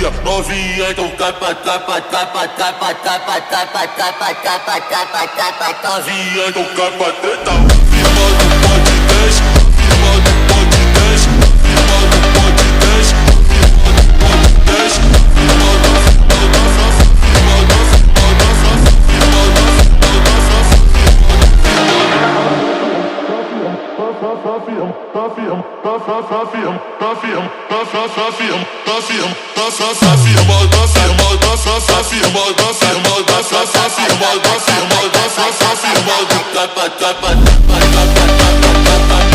novinha, novinha, então capa, capa, capa, capa, capa, capa, capa, capa, capa, capa, novinha, então capa, treta. Firma do podcast, firma do podcast, firma do podcast, firma do podcast, firma do capa, capa, capa, capa.